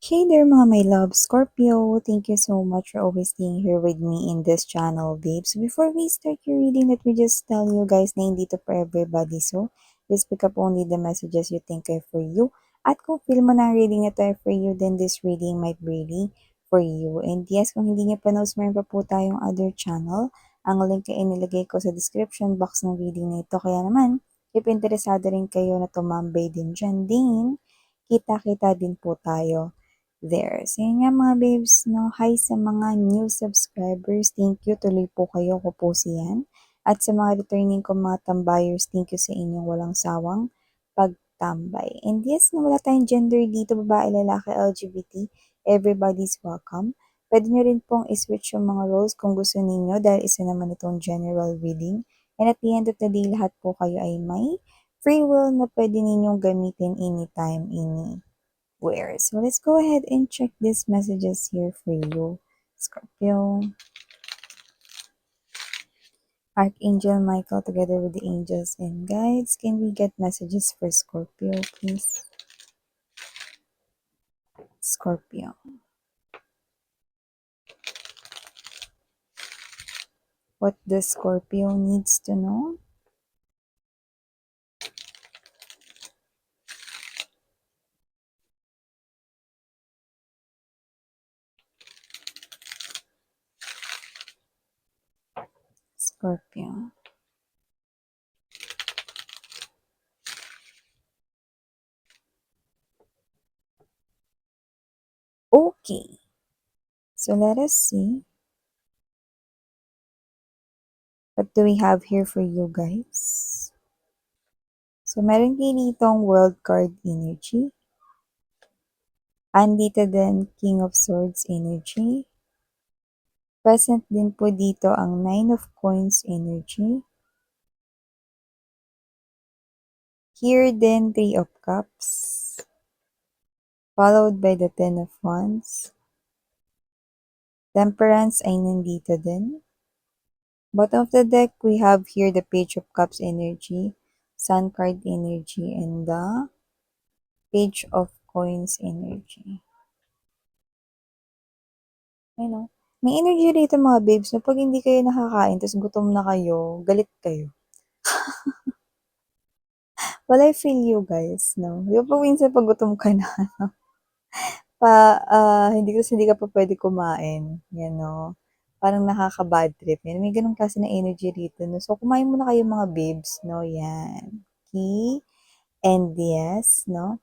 Hey there mga my love, Scorpio. Thank you so much for always being here with me in this channel, babes. Before we start your reading, let me just tell you guys na hindi to for everybody. So, just pick up only the messages you think are for you. At kung feel mo na ang reading na to are for you, then this reading might be really for you. And yes, kung hindi niyo pa knows, meron pa po tayong other channel. Ang link ay inilagay ko sa description box ng reading na ito. Kaya naman, if interesado rin kayo na tumambay din dyan din, kita-kita din po tayo there. So yun nga mga babes, no? Hi sa mga new subscribers. Thank you. Tuloy po kayo. Ko po siyan. At sa mga returning ko mga tambayers, thank you sa inyong walang sawang pagtambay. And yes, na wala tayong gender dito, babae, lalaki, LGBT. Everybody's welcome. Pwede nyo rin pong iswitch yung mga roles kung gusto ninyo dahil isa naman itong general reading. And at the end of the day, lahat po kayo ay may free will na pwede ninyong gamitin anytime, anywhere. So let's go ahead and check these messages here for you, Scorpio. Archangel Michael together with the angels and guides. Can we get messages for Scorpio, please? Scorpio. What the Scorpio needs to know? Scorpio. Okay. So let us see. What do we have here for you guys? So meron kayo ditong World card energy. Andito din King of Swords energy. Present din po dito ang Nine of Coins energy. Here din, Three of Cups. Followed by the Ten of Wands. Temperance ay nandito din. Bottom of the deck, we have here the Page of Cups energy, Sun card energy, and the Page of Coins energy. Ayun, may energy rito mga babes na pag hindi kayo nakakain, tapos gutom na kayo, galit kayo. Well, I feel you guys, no? Di ba pag minsan pag gutom ka na, hindi ka pa pwede kumain, you know? Parang nakaka-bad trip. Yan. May ganun kasi na energy rito, no? So, kumain muna kayo mga babes, no? Yan. Okay? And yes, no?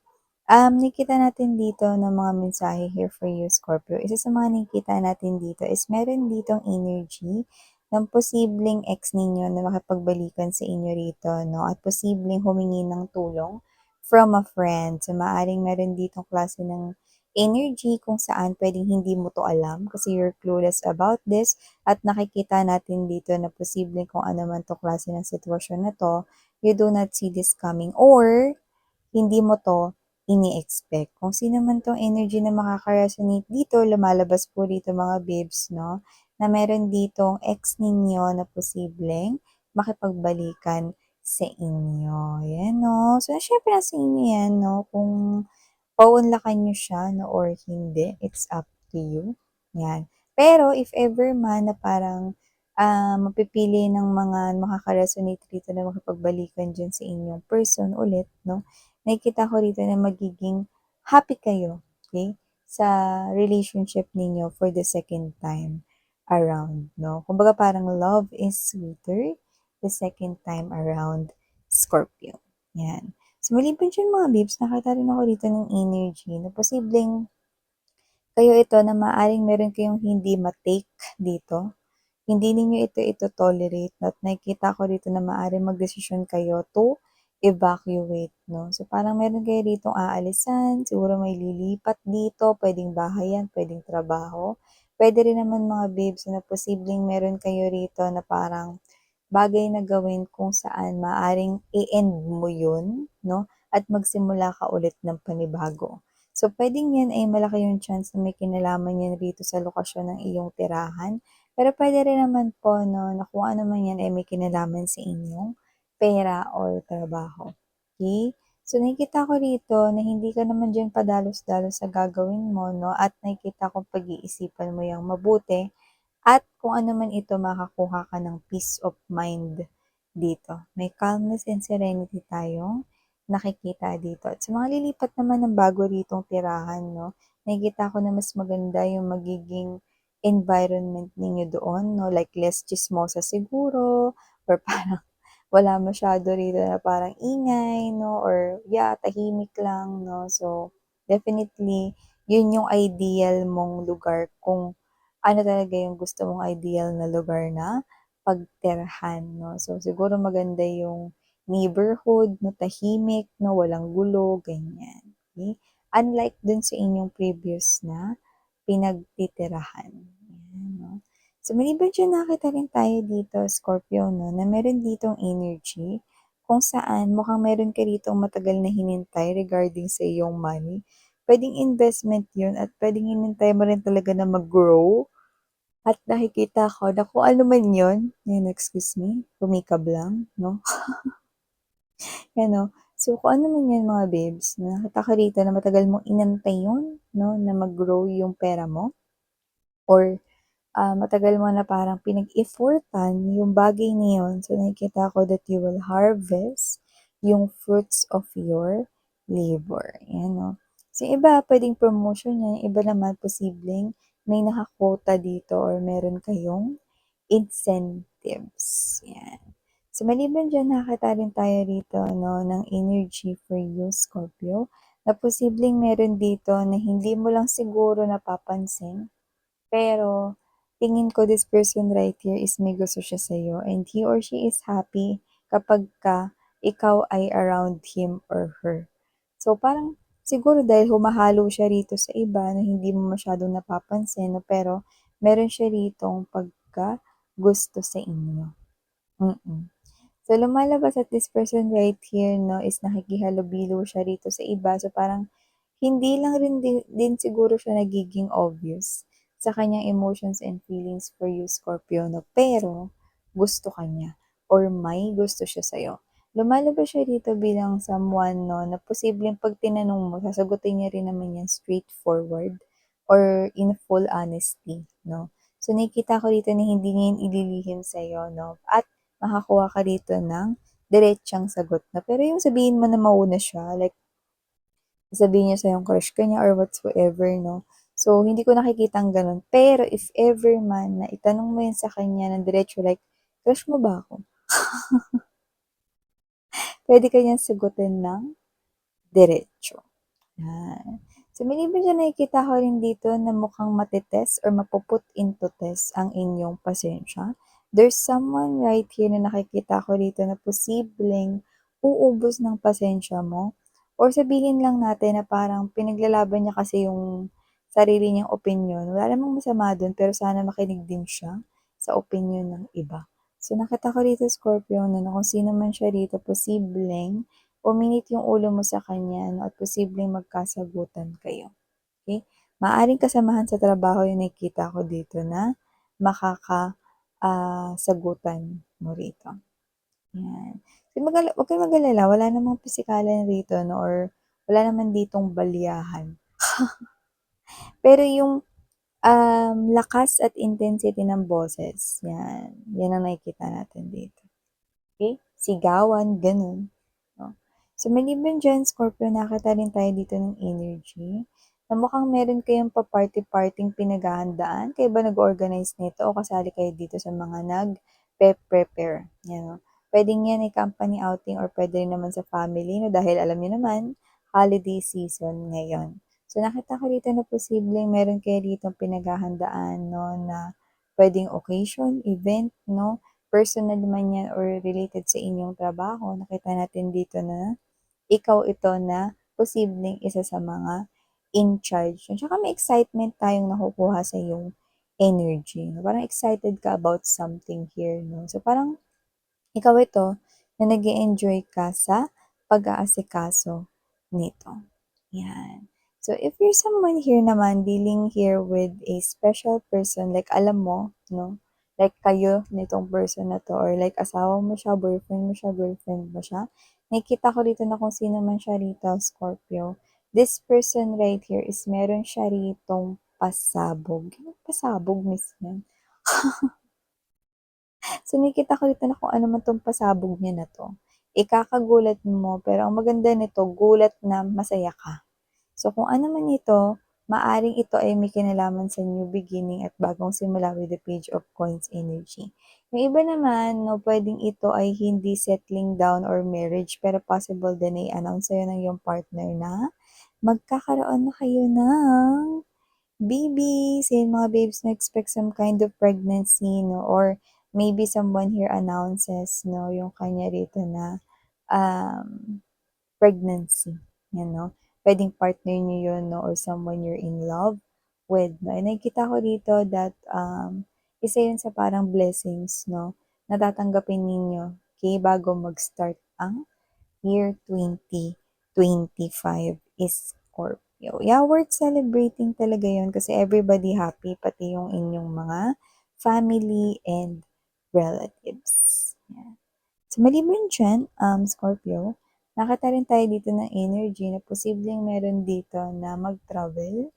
Nakita natin dito ng mga mensahe here for you, Scorpio. Isa sa mga nakita natin dito is meron ditong energy ng posibleng ex ninyo na makipagbalikan sa inyo rito, no? At posibleng humingi ng tulong from a friend. So, maaring meron ditong klase ng energy kung saan pwedeng hindi mo to alam kasi you're clueless about this at nakikita natin dito na posibleng kung ano man to klase ng sitwasyon na to, you do not see this coming or hindi mo to ini-expect. Kung sino man tong energy na makaka-resonate dito, lumalabas po dito mga babes, no? Na meron ditong ex ninyo na posibleng makipagbalikan sa inyo. Yan, no? So, syempre nasa inyo yan, no? Kung paunlakan nyo siya, no? Or hindi, it's up to you. Yan. Pero, if ever man na parang mapipili ng mga makaka-resonate dito na makipagbalikan dyan sa inyong person ulit, no? Nakikita ko rito na magiging happy kayo, okay, sa relationship ninyo for the second time around, no? Kumbaga parang love is sweeter the second time around, Scorpio. Yan. So, maliban dyan mga babes, nakita rin ako dito ng energy na posibleng kayo ito na maaring meron kayong hindi matake dito. Hindi ninyo ito tolerate at nakikita ko dito na maaaring magdesisyon kayo to evacuate, no? So, parang meron kayo ditong aalisan, siguro may lilipat dito, pwedeng bahay yan, pwedeng trabaho. Pwede rin naman mga babes na posibleng meron kayo rito na parang bagay na gawin kung saan maaring i-end mo yun, no? At magsimula ka ulit ng panibago. So, pwedeng yan ay malaki yung chance na may kinalaman yan rito sa lokasyon ng iyong tirahan pero pwede rin naman po 'no, na kung ano man 'yan ay may kinalaman sa inyong pera or trabaho, okey? So, nakikita ko rito na hindi ka naman diyan padalos-dalos sa gagawin mo 'no, at nakikita kong pag-iisipan mo yang mabuti at kung ano man ito makakuha ka ng peace of mind dito. May calmness and serenity tayong nakikita dito. At sa mga lilipat naman ng bago ritong tirahan 'no, nakikita ko na mas maganda yung magiging environment ninyo doon 'no, like less tsismosa siguro or parang wala masyado rito na parang ingay 'no or yeah, tahimik lang 'no. So, definitely yun yung ideal mong lugar kung ano talaga yung gusto mong ideal na lugar na pagtirhan 'no. So, siguro maganda yung neighborhood 'no, tahimik 'no, walang gulo, ganyan, okey. Unlike dun sa inyong previous na pinagtitirahan, yan 'no. So, maliban diyan nakita rin tayo dito Scorpio 'no, na meron ditong energy kung saan mukhang meron ka ditong matagal na hinintay regarding sa iyong money. Puwedeng investment yun at puwedeng hinintay mo rin talaga na mag-grow at nakikita ko na kung ano man yun, yan excuse me, kumikab lang 'no, yan 'no. So, kung ano man yan mga babes, nakita ko rito na matagal mong inantay yun 'no, na mag-grow yung pera mo or matagal mo na parang pinag-effortan yung bagay na yun. So, nakikita ko that you will harvest yung fruits of your labor. Yan, no? So, yung iba, pwedeng promotion yan. Yung iba naman, posibleng may nakakota dito or meron kayong incentives. Yan. So, maliban dyan, nakakita rin tayo rito no, ng energy for you, Scorpio, na posibleng meron dito na hindi mo lang siguro napapansin pero tingin ko this person right here is may gusto siya sa'yo and he or she is happy kapagka ikaw ay around him or her. So parang siguro dahil humahalo siya rito sa iba na hindi mo masyadong napapansin 'no, pero meron siya ritong pagka-gusto sa inyo, mm. So lumalabas at this person right here 'no is nakikihalubilo siya rito sa iba so parang hindi lang rin din siguro siya nagiging obvious sa kanyang emotions and feelings for you, Scorpio, 'no, pero gusto ka niya or may gusto siya sa'yo. Lumalabas siya dito bilang someone 'no, na posibleng 'pag tinanong mo sasagutin niya rin naman yan straightforward or in full honesty 'no. So, nakikita ko dito na hindi niya yan ililihim sa'yo 'no, at makakuha ka dito ng diretsang sagot na pero yung sabihin mo na mauna siya like sasabihin niya sa'yong crush ka niya or whatsoever 'no. So, hindi ko nakikitang gano'n. Pero if ever man na itanong mo 'yan sa kanya ng diretso like, "Crush mo ba ako?" Puwede ka niyang sagutin ng diretso. Yan. So, maliban diyan nakikita ko rin dito na mukhang mate-test or mapu-put into test ang inyong pasensya. There's someone right here na nakikita ko dito na posibleng uubos ng pasensya mo or sabihin lang natin na parang pinaglalaban niya kasi yung sarili niyang opinyon. Wala namang masama dun pero sana makinig din siya sa opinyon ng iba. So, nakita ko dito Scorpio na kung sino man siya dito posibleng uminit yung ulo mo sa kanya 'no, at posibleng magkasagutan kayo, okey? Maaaring kasamahan sa trabaho yung nakikita ko dito na sagutan mo rito, yan. Huwag kang mag-alala wala namang pisikalan rito 'no or wala naman ditong balyahan. Pero yung, lakas at intensity ng boses, yan ang nakikita natin dito. Okay, sigawan, gano'n, 'no. So, maliban diyan Scorpio nakita rin tayo dito ng energy na mukhang meron kayong pa-party-parting pinaghahandaan, kayo ba nag-organize nito o kasali kayo dito sa mga nagpe-prepare, 'yan 'no. Puwedeng 'yan ay company outing or puwede rin naman sa family 'no, dahil alam niyo naman holiday season ngayon. So, nakita ko dito na posibleng meron kayo ditong pinaghahandaan 'no, na puwedeng occasion, event 'no, personal man yan or related sa inyong trabaho, nakita natin dito na ikaw ito na posibleng isa sa mga in charge. Tsaka may excitement tayong nakukuha sa iyong energy. No? Parang excited ka about something here. No? So parang ikaw ito na nag enjoy ka sa pag-aasikaso nito. Yan. So, if you're someone here naman dealing here with a special person, like alam mo, no? Like kayo nitong person na to or like asawa mo siya, boyfriend mo siya, girlfriend mo siya, nakikita ko rito na kung sino man siya rito, Scorpio. This person right here is meron siya ritong pasabog. Yung pasabog, miss yan. So, nakikita ko dito na kung ano man 'tong pasabog niya na 'to, ikakagulat mo, pero ang maganda nito, gulat na masaya ka. So, kung ano man ito, maaring ito ay may kinalaman sa new beginning at bagong simula with the Page of Coins energy. Yung iba naman 'no, puwedeng ito ay hindi settling down or marriage, pero possible din na i-announce sa'yo ng iyong partner na magkakaroon na kayo ng babies, ayan mga babes na-expect some kind of pregnancy 'no, or maybe someone here announces 'no, yung kanya rito na, um, pregnancy, 'yan 'no. Puwedeng partner niyo 'yun 'no, or someone you're in love with 'no. And nakikita ko dito that, isa 'yun sa parang blessings 'no, na tatanggapin ninyo, okey, bago mag-start ang year 2025 is Scorpio. Yeah, worth celebrating talaga yun kasi everybody happy, pati yung inyong mga family and relatives. Yeah. So, maliban dyan, Scorpio, nakita rin tayo dito ng energy na posibleng meron dito na mag-travel.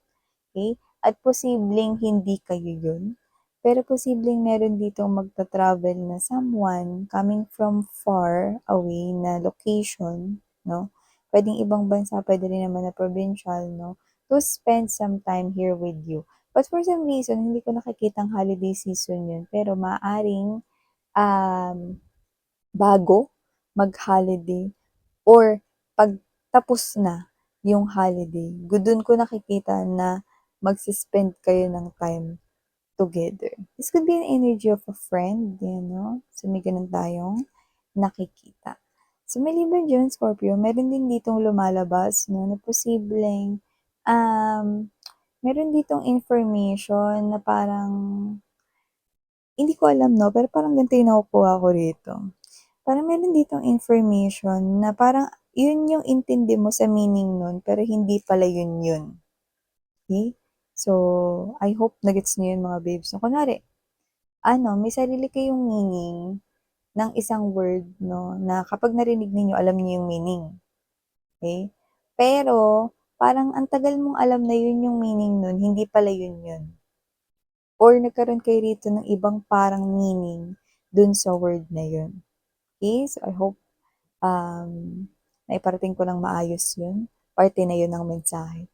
Okay? At posibleng hindi kayo yun. Pero posibleng meron ditong magta-travel na someone coming from far away na location, no? Pwedeng ibang bansa, pwede rin naman na provincial, no? To spend some time here with you. But for some reason, hindi ko nakikitang holiday season yun. Pero maaring um, bago mag-holiday or 'pag tapos na yung holiday, dun ko nakikita na magse-spend kayo ng time together. This could be an energy of a friend, you know? So, may ganun tayong nakikita. So, maliban diyan, Scorpio, meron din ditong lumalabas 'no, na posibleng, meron ditong information na parang hindi ko alam 'no, pero parang ganito yung nakukuha ko rito. Parang meron ditong information na parang yun yung intindi mo sa meaning nun, pero hindi pala yun yun, okey? So, I hope na-gets niyo yun mga babes. So, kunwari may sarili kayong meaning ng isang word 'no, na kapag narinig ninyo alam niyo yung meaning, okey? Pero parang ang tagal mong alam na yun yung meaning nun, hindi pala yun yun. Or nagkaroon kayo rito ng ibang parang meaning dun sa word na yun, okey? So, I hope um, naiparating ko ng maayos yun, parte na yun ng mensahe.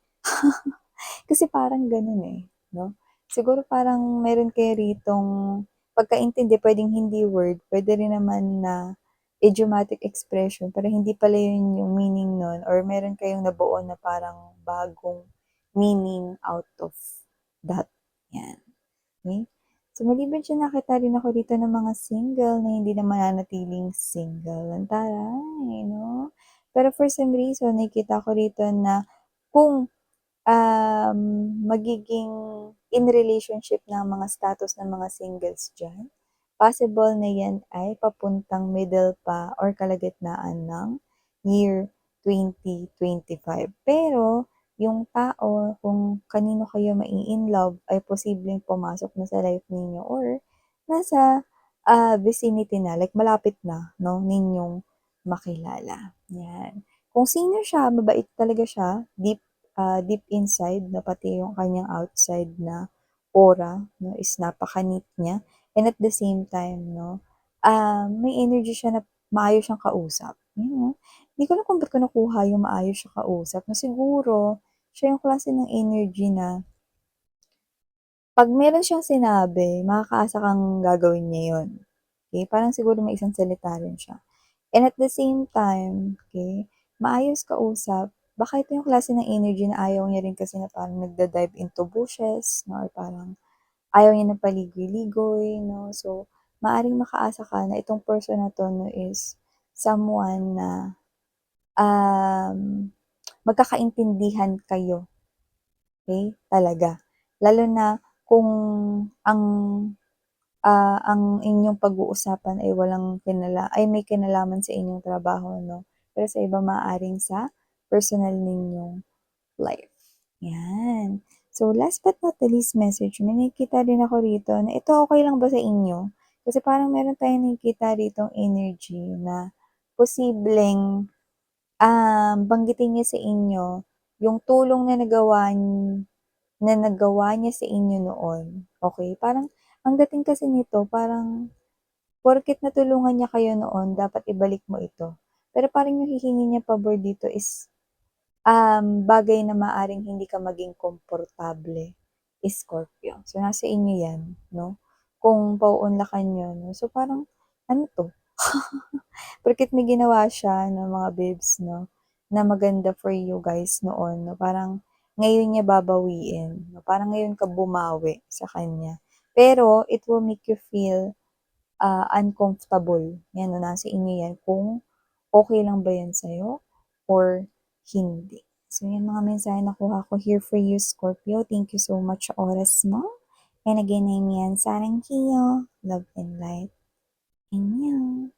Kasi parang ganun, eh, 'no? Siguro parang meron kayo ritong pagkaintindi, puwedeng hindi word, puwede rin naman na idiomatic expression, pero hindi pala yun yung meaning nun or meron kayong nabuo na parang bagong meaning out of that, 'yan. Okay. So, maliban diyan nakita rin ako dito ng mga single na hindi na mananatiling single. Ang taray 'no? Pero for some reason nakikita ko rito na kung, magiging in relationship na ang mga status ng mga singles diyan, possible na 'yan ay papuntang middle pa or kalagitnaan ng year 2025. Pero yung tao kung kanino kayo mai-inlove ay posibleng pumasok na sa life ninyo or nasa, vicinity na, like malapit na 'no, ninyong makilala, 'yan. Kung sino siya, mabait talaga siya, deep inside 'no, pati yung kanyang outside na aura 'no, is napaka-neat niya and at the same time 'no, may energy siya na maayos siyang kausap, you know. Hindi ko alam kung ba't ko nakuha yung maayos siya kausap na siguro siya yung klase ng energy na 'pag meron siyang sinabi makakaasa kang gagawin niya yun, okey? Parang siguro may isang salita rin siya. And at the same time, okey, maayos kausap, baka ito yung klase ng energy na ayaw niya rin kasi na parang nagda-dive into bushes 'no, or parang ayaw niya ng paligoy-ligoy 'no. So, maaaring makaasa ka na itong person na 'to 'no is someone na, magkakaintindihan kayo, okey, talaga. Lalo na kung ang, ang inyong pag-uusapan ay may kinalaman sa inyong trabaho 'no, pero sa iba maaaring sa personal ninyong life, 'yan. So, last but not the least message, may nakikita din ako rito na ito okey lang ba sa inyo? Kasi parang meron tayong nakikita ritong energy na posibleng, banggitin niya sa inyo yung tulong na nagawa niya sa inyo noon, okey? Parang ang dating kasi nito parang porket natulungan niya kayo noon dapat ibalik mo ito. Pero parang yung hihingi niyang pabor dito is, bagay na maaaring hindi ka maging komportable, Scorpio. So, nasa inyo 'yan 'no, kung pauunlakan niyo 'no. So, parang ano 'to, porket may ginawa siya 'no, mga babes 'no, na maganda for you guys noon 'no, parang ngayon niya babawiin 'no, parang ngayon ka bumawi sa kanya. Pero it will make you feel uncomfortable. 'Yan 'no, nasa inyo 'yan kung okey lang ba 'yan sa'yo or hindi. So 'yan mga mensahe nakuha ko here for you, Scorpio. Thank you so much sa oras mo. And again, I'm Yan. Sarang Kiyo, love and light. Annyeong.